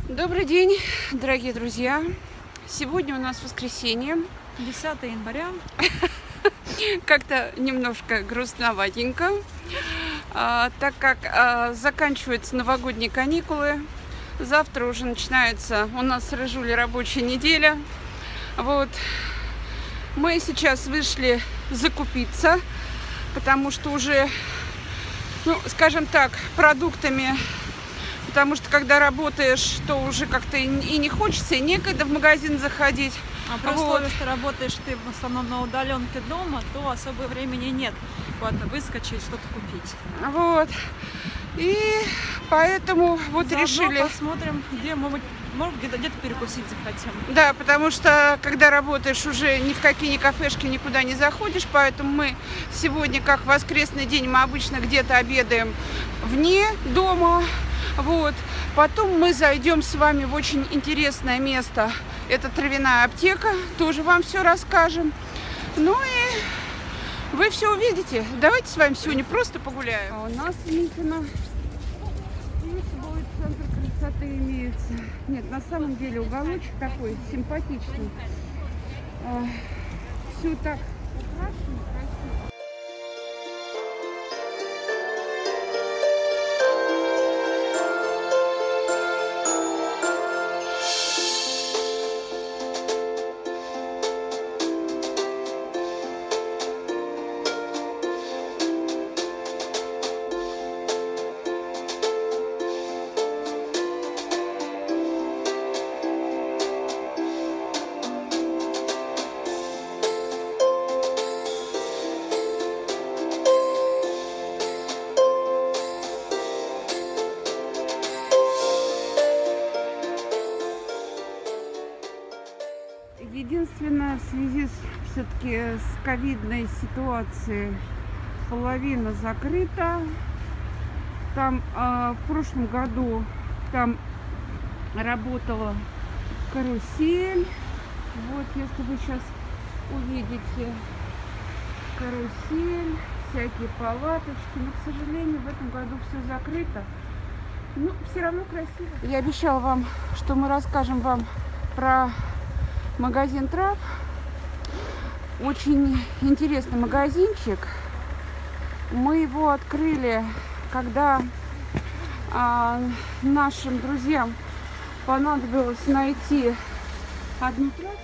Добрый день, дорогие друзья! Сегодня у нас воскресенье, 10 января. Как-то немножко грустноватенько, так как заканчиваются новогодние каникулы. Завтра уже начинается у нас с Рыжулей рабочая неделя. Вот. Мы сейчас вышли закупиться, потому что уже, скажем так, продуктами. Потому что когда работаешь, то уже как-то и не хочется, и некогда в магазин заходить. А при условии, что работаешь ты в основном на удаленке дома, то особо времени нет куда-то выскочить, что-то купить. Вот. И поэтому вот заодно решили... посмотрим, где, может где-то перекусить захотим. Да, потому что когда работаешь, уже ни в какие кафешки никуда не заходишь, поэтому мы сегодня, как в воскресный день, мы обычно где-то обедаем вне дома. Вот. Потом мы зайдем с вами в очень интересное место. Это травяная аптека. Тоже вам все расскажем. Ну и вы все увидите. Давайте с вами сегодня просто погуляем. А у нас в Митино будет центр красоты имеется. Нет, на самом деле уголочек такой симпатичный. Все так украшено, красиво. Единственное, в связи все-таки с ковидной ситуацией половина закрыта. Там в прошлом году там работала карусель. Вот, если вы сейчас увидите карусель, всякие палаточки. Но, к сожалению, в этом году все закрыто. Но все равно красиво. Я обещала вам, что мы расскажем вам про магазин трав. Очень интересный магазинчик. Мы его открыли, когда нашим друзьям понадобилось найти одну травку.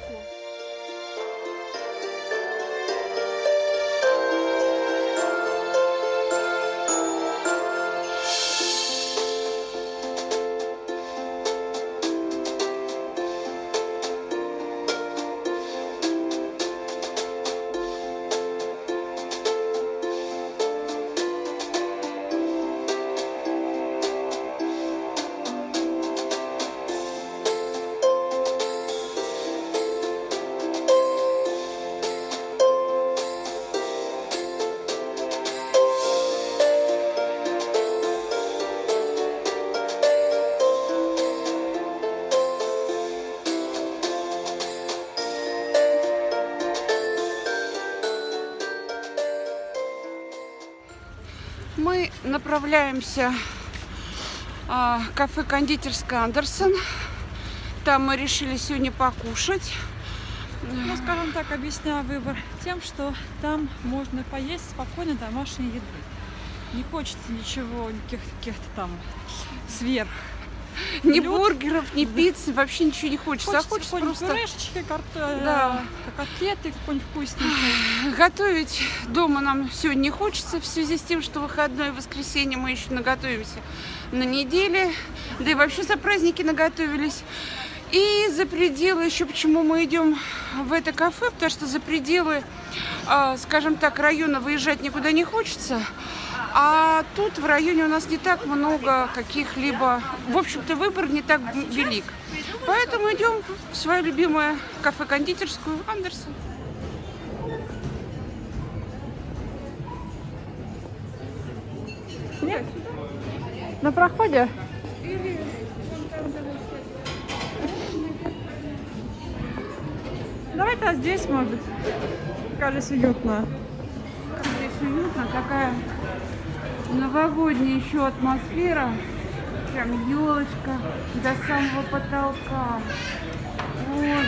Мы направляемся в кафе-кондитерское Андерсон. Там мы решили сегодня покушать. Ну, скажем так, объясняю выбор тем, что там можно поесть спокойно домашней еды. Не хочется ничего, каких-то там сверх. Ни бургеров, ни пиццы, вообще ничего не хочется. Хочется просто пюрешечки, котлеты какой-нибудь вкусненький. Готовить дома нам сегодня не хочется, в связи с тем, что выходное воскресенье мы еще наготовимся на неделе. Да и вообще за праздники наготовились. И за пределы еще, почему мы идем в это кафе, потому что за пределы, скажем так, района выезжать никуда не хочется. А тут в районе у нас не так много каких-либо, в общем-то, выбор не так велик. Поэтому идем в свое любимое кафе-кондитерскую Андерсон. Нет? На проходе? Давай-то здесь, может быть. Кажется, уютно. Здесь уютно, такая новогодняя еще атмосфера. прям елочка до самого потолка. Вот.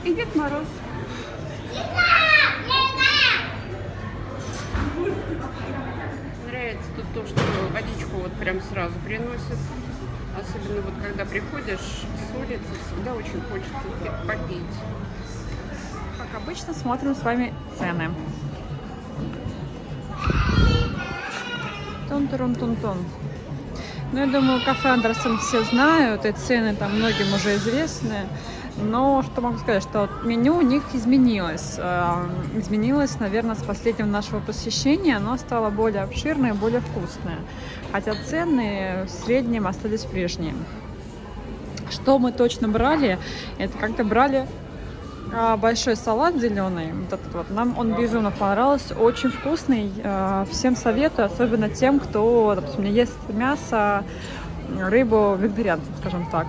И Дед Мороз. Нравится тут то, что водичку вот прям сразу приносят. Особенно вот когда приходишь с улицы, всегда очень хочется попить. Как обычно, смотрим с вами цены. Тон-тон-тон-тон. Ну, я думаю, кафе Андерсон все знают, и цены там многим уже известны. Но что могу сказать, что меню у них изменилось. Изменилось, наверное, с последнего нашего посещения. Оно стало более обширное, более вкусное. Хотя цены в среднем остались прежние. Что мы точно брали? Это как-то брали большой салат зеленый. Вот этот вот. Нам он безумно понравился. Очень вкусный. Всем советую, особенно тем, кто, допустим, не ест мясо, рыбу, вегетарианцев, скажем так.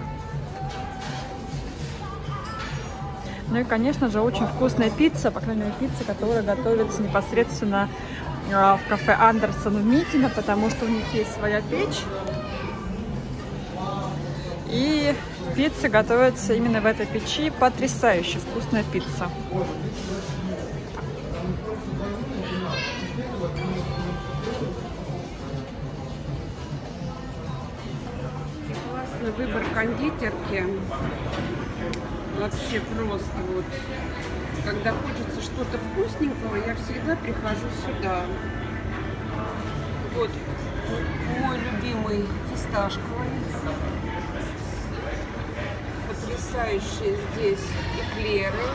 Ну и, конечно же, очень вкусная пицца, по крайней мере, пицца, которая готовится непосредственно в кафе Андерсон в Митино, потому что у них есть своя печь. И пицца готовится именно в этой печи. Потрясающе вкусная пицца. Классный выбор кондитерки. Вообще просто вот, когда хочется что-то вкусненького, я всегда прихожу сюда. Вот мой любимый фисташковый. Потрясающие здесь эклеры.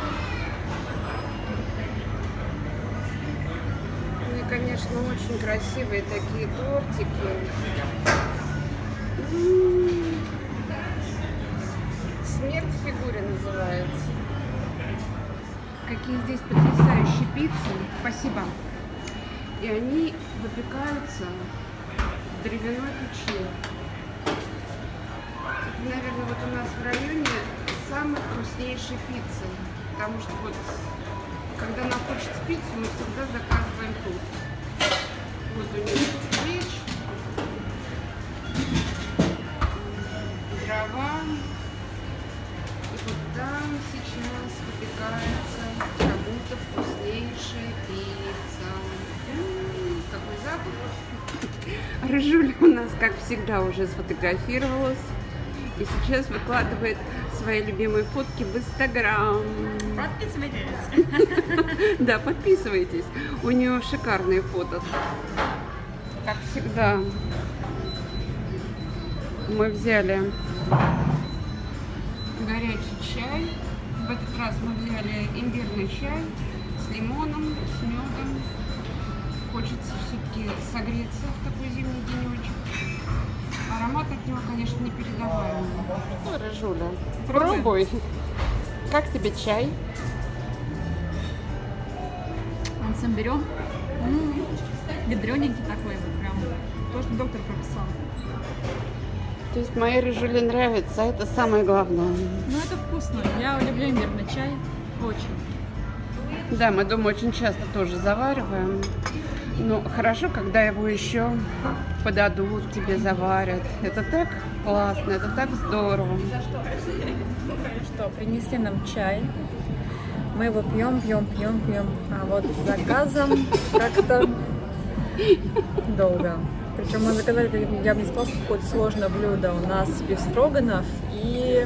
Ну и, конечно, очень красивые такие тортики. Смерть в фигуре называется. Какие здесь потрясающие пиццы. Спасибо. И они выпекаются в древяной печи. Это, наверное, вот у нас в районе самые вкуснейшие пиццы. Потому что вот, когда нам хочется пиццу, мы всегда заказываем тут. Вот у них печь, дрова. Вот там сейчас выпекается как будто вкуснейшая пицца. Какой запах! Рыжуля у нас, как всегда, уже сфотографировалась. И сейчас выкладывает свои любимые фотки в Инстаграм. Подписывайтесь. Да, подписывайтесь. У нее шикарные фото. Как всегда. Мы взяли горячий чай. В этот раз мы взяли имбирный чай с лимоном, с медом. Хочется все-таки согреться в такой зимний денечек. Аромат от него, конечно, не передаваемый. Ну, Рыжуля, пробуй. Как тебе чай? Он с имбирем. Ядрененький такой вот прям. То, что доктор прописал. То есть моей Рыжуле нравится, это самое главное. Ну, это вкусно. Я люблю имбирный чай. Очень. Да, мы дома очень часто тоже завариваем. Но хорошо, когда его еще подадут, тебе заварят. Это так классно, это так здорово. Что, принесли нам чай. Мы его пьем. А вот с заказом как-то долго. Причем мы заказали, я бы не сказала, что какое-то сложное блюдо. У нас бифстроганов и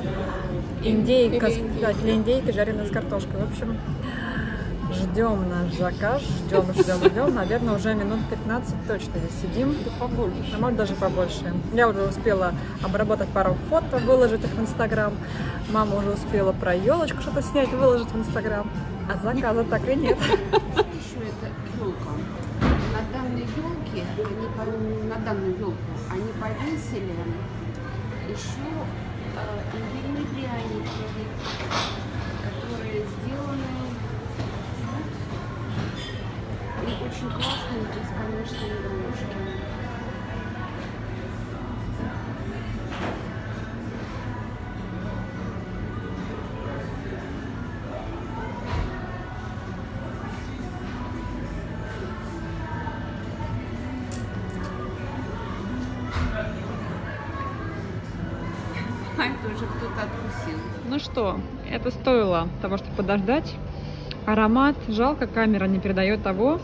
индейка, да, индейка, жареная с картошкой. В общем, ждем наш заказ, ждем. Наверное, уже минут 15 точно здесь сидим. Да побольше. А может даже побольше. Я уже успела обработать пару фото, выложить их в Инстаграм. Мама уже успела про елочку что-то снять, выложить в Инстаграм. А заказа так и нет. Еще это елка. На данной елке, на данную елку они повесили еще имбирные пряники, которые сделаны и очень классные здесь, конечно, игрушки. А это уже кто-то откусил. Ну что, это стоило того, чтобы подождать. Аромат. Жалко, камера не передает того,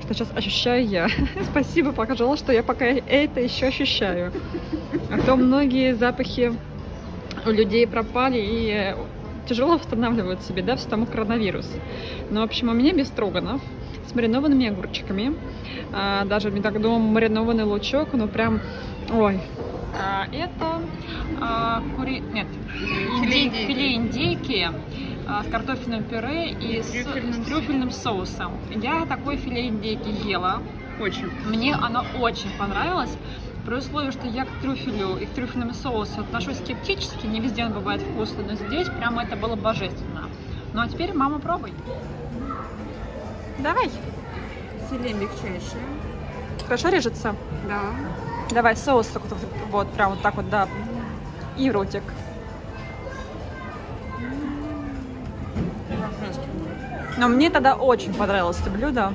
что сейчас ощущаю я. Спасибо, пожалуйста, что я пока это еще ощущаю. А то многие запахи у людей пропали и тяжело восстанавливают себе, да, все тому коронавирус. Но, в общем, у меня бефстроганов с маринованными огурчиками. Даже, мне так думаю, маринованный лучок, ну прям, ой. Это филе индейки с картофельным пюре и с трюфельным соусом. Я такой филе индейки ела. Очень. Мне оно очень понравилось. При условии, что я к трюфелю и к трюфельному соусу отношусь скептически, не везде он бывает вкусный, но здесь прямо это было божественно. Ну а теперь, мама, пробуй. Давай. Филе мягчайшее. Хорошо режется? Да. Давай соус вот прям вот так вот, да. И в ротик. Но мне тогда очень понравилось это блюдо.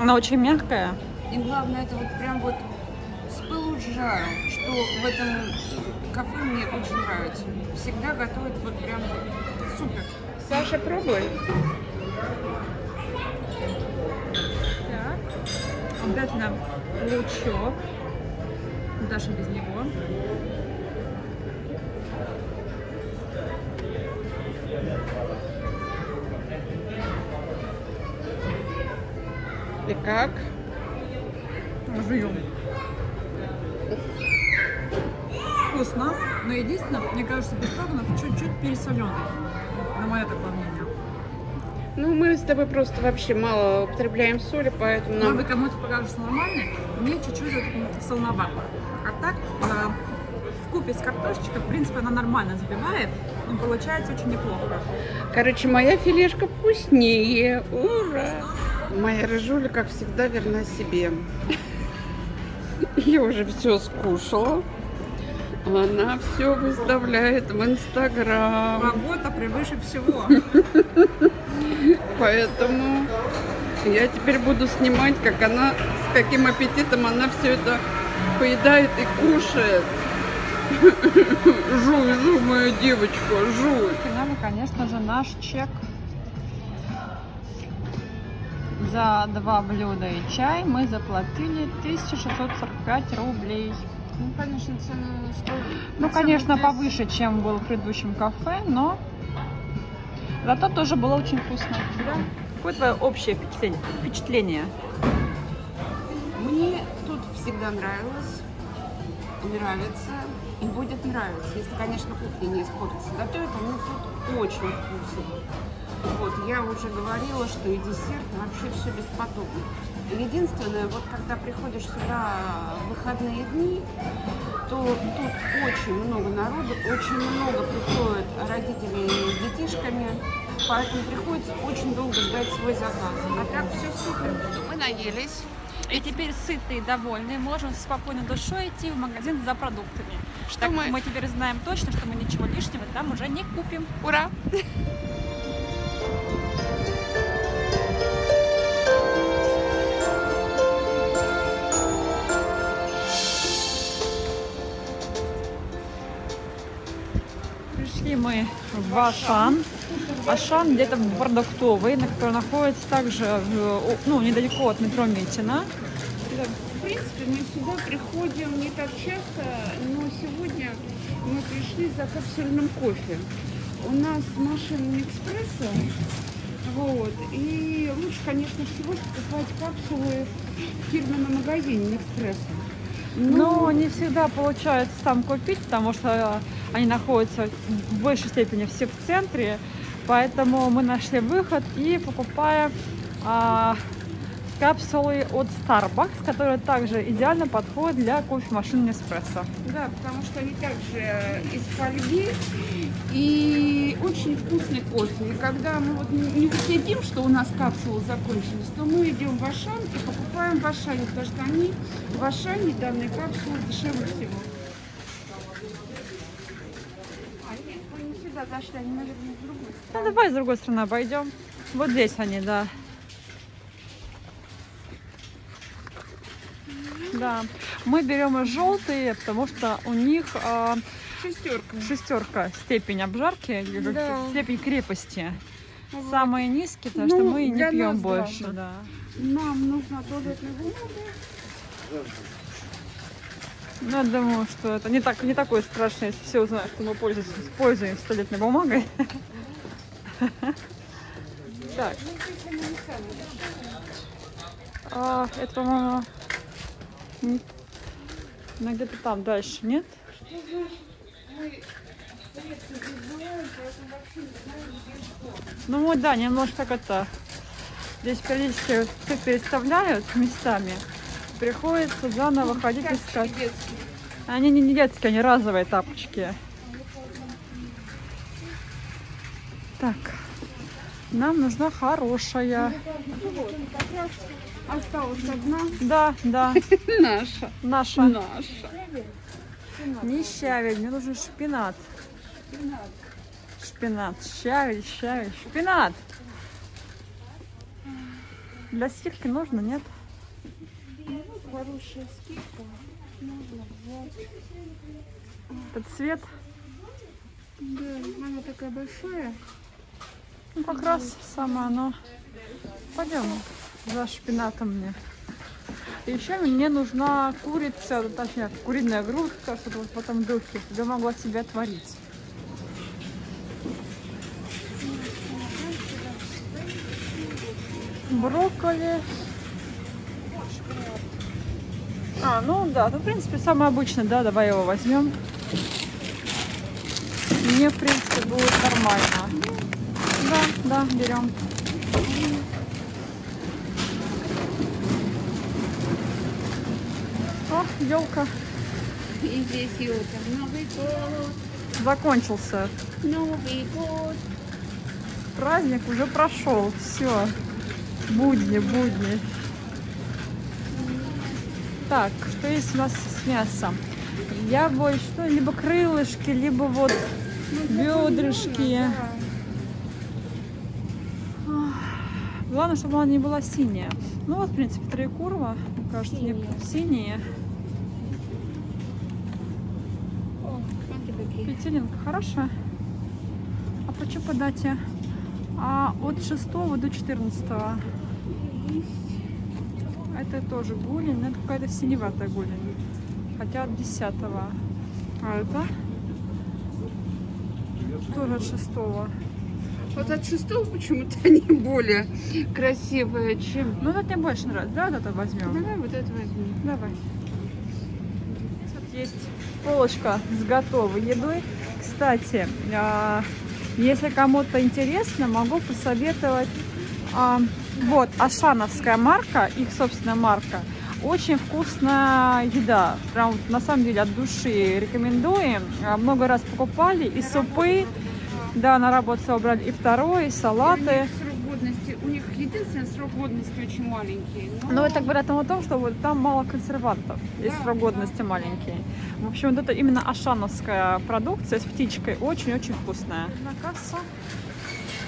Оно очень мягкое. И главное, это вот прям вот с пылу с жару, что в этом кафе мне очень нравится. Всегда готовят вот прям супер. Саша, пробуй. Так. Обязательно лучок. Даша без него. И как? Жуем. Вкусно, но единственное, мне кажется, бефстроганов чуть-чуть пересоленый. На мое такое мнение. Ну, мы с тобой просто вообще мало употребляем соли, поэтому Может нам... быть, кому-то покажется нормальный, мне чуть-чуть солоновато. А так, вкупе с картошечкой, в принципе, она нормально забивает, и получается очень неплохо. Короче, моя филешка вкуснее. Ура! Моя рыжуля, как всегда, верна себе. Я уже все скушала. Она все выставляет в Инстаграм. Работа превыше всего. Поэтому я теперь буду снимать, как она, с каким аппетитом она все это поедает и кушает. Жуй, жуй, моя девочка, жуй. Ну, конечно же, наш чек за 2 блюда и чай мы заплатили 1645 рублей. Ну, конечно, цены стоят. Ну, конечно, повыше, чем был в предыдущем кафе, но зато тоже было очень вкусно. Да. Какое твое общее впечатление? Мне тут всегда нравилось, нравится и будет нравиться, если, конечно, кухня не испортится. Готовят они тут очень вкусно. Вот, я уже говорила, что и десерт, вообще все бесподобно. Единственное, вот когда приходишь сюда в выходные дни, то тут очень много народу, очень много приходят родителей с детишками, поэтому приходится очень долго ждать свой заказ. А так все супер. Мы наелись. И теперь сытые и довольные можем с спокойной душой идти в магазин за продуктами. Что так мы теперь знаем точно, что мы ничего лишнего там уже не купим. Ура! Пришли мы в Ашан. Ашан где-то продуктовый, который находится также недалеко от метро Митина. Да, в принципе, мы сюда приходим не так часто, но сегодня мы пришли за капсульным кофе. У нас машина экспресса, вот, и лучше, конечно, всего покупать капсулы в фирменном магазине экспресса. Но не всегда получается там купить, потому что они находятся в большей степени все в центре. Поэтому мы нашли выход и покупаем капсулы от Starbucks, которые также идеально подходят для кофемашин Nespresso. Да, потому что они также из фольги и очень вкусный кофе. И когда мы вот не съедим, что у нас капсулы закончились, то мы идем в Ашан и покупаем в Ашане, потому что они в Ашане данные капсулы дешевле всего. А нет, мы не сюда зашли, они, наверное, с другой стороны. Ну, давай с другой стороны обойдем. Вот здесь они, да. Да. Мы берем желтые, потому что у них Шестерка. степень обжарки, Да. степень крепости. Вот. Самые низкие, потому Ну, что мы не для пьем нас больше. главное. Да. Нам нужна туалетная бумага. Ну, я думаю, что это не такое страшное, если все узнают, что мы пользуемся туалетной бумагой. Так. Это, по-моему, где-то там дальше, нет? Ну вот, да, немножко как это. Здесь периодически все переставляют местами. Приходится заново ходить искать. Они не детские, они разовые тапочки. Так, нам нужна хорошая. Осталась одна. Да, да. Наша. Наша. Не щавель, мне нужен шпинат. Шпинат. Щавель, шпинат. Для стирки нужно, нет? Хорошая скидка. Можно взять. Этот цвет. Да, она такая большая. Ну, как раз самое оно. Пойдем за шпинатом мне. И еще мне нужна курица, точнее, куриная грудка, чтобы вот в этом духе, чтобы я могла себя творить. Брокколи. Ну да, ну в принципе самый обычный, да, давай его возьмем. Мне в принципе будет нормально. Да, берем. О, елка. И здесь елка. Новый год. Закончился. Новый год. Праздник уже прошел. Все. Будни. Так, что есть у нас с мясом? Я больше, либо крылышки, либо вот бедрышки. Главное, чтобы она не была синяя. Ну вот, в принципе, троекурово, мне кажется, синие. О, смотри, какие. Петелинка хорошая. А почему по дате? От 6 до 14. Это тоже голень, но это какая-то синеватая голень. Хотя от 10. А это тоже от 6. Вот от 6 почему-то они более красивые, чем... Ну, это мне больше нравится. Да, это возьмем. Давай вот это возьмем. Давай. Тут есть полочка с готовой едой. Кстати, если кому-то интересно, могу посоветовать. Вот, ашановская марка, их собственная марка. Очень вкусная еда. Прям на самом деле от души рекомендуем. Много раз покупали и супы. Да, на работу собрали и второе, и салаты. У них единственный срок годности очень маленький. Но это говорят о том, что вот там мало консервантов, и срок годности маленький. В общем, вот это именно ашановская продукция с птичкой, очень-очень вкусная. На кассу.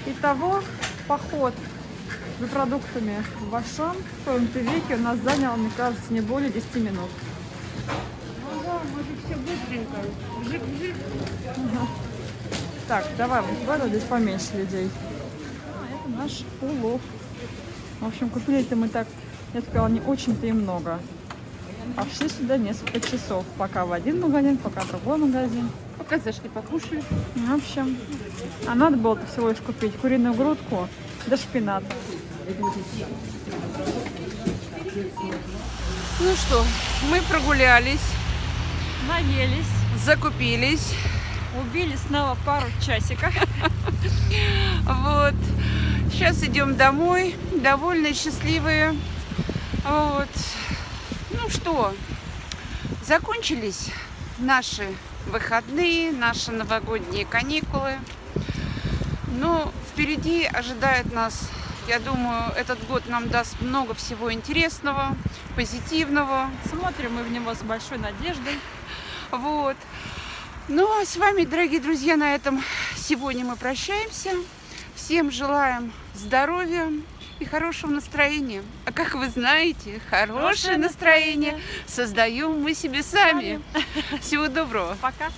Итого, поход за продуктами в Ашан в коем-то веке у нас занял, мне кажется, не более 10 минут. Ну да, мы же все быстренько. Вжик-вжик. Так, давай, вот здесь поменьше людей. Это наш улов. В общем, купили-то мы так, я сказала, не очень-то и много. А шли сюда несколько часов. Пока в один магазин, пока в другой магазин. Пока зашли, покушали. В общем, а надо было всего лишь купить куриную грудку да шпинат. Ну что, мы прогулялись, Наелись, закупились. убили снова пару часиков. Вот. Сейчас идем домой, довольно счастливые. Вот. Ну что, закончились наши выходные, наши новогодние каникулы. Но впереди ожидает нас, я думаю, этот год нам даст много всего интересного, позитивного. Смотрим мы в него с большой надеждой. Вот. Ну, а с вами, дорогие друзья, на этом сегодня мы прощаемся. Всем желаем здоровья и хорошего настроения. А как вы знаете, хорошее настроение создаем мы себе сами. Всего доброго. Пока.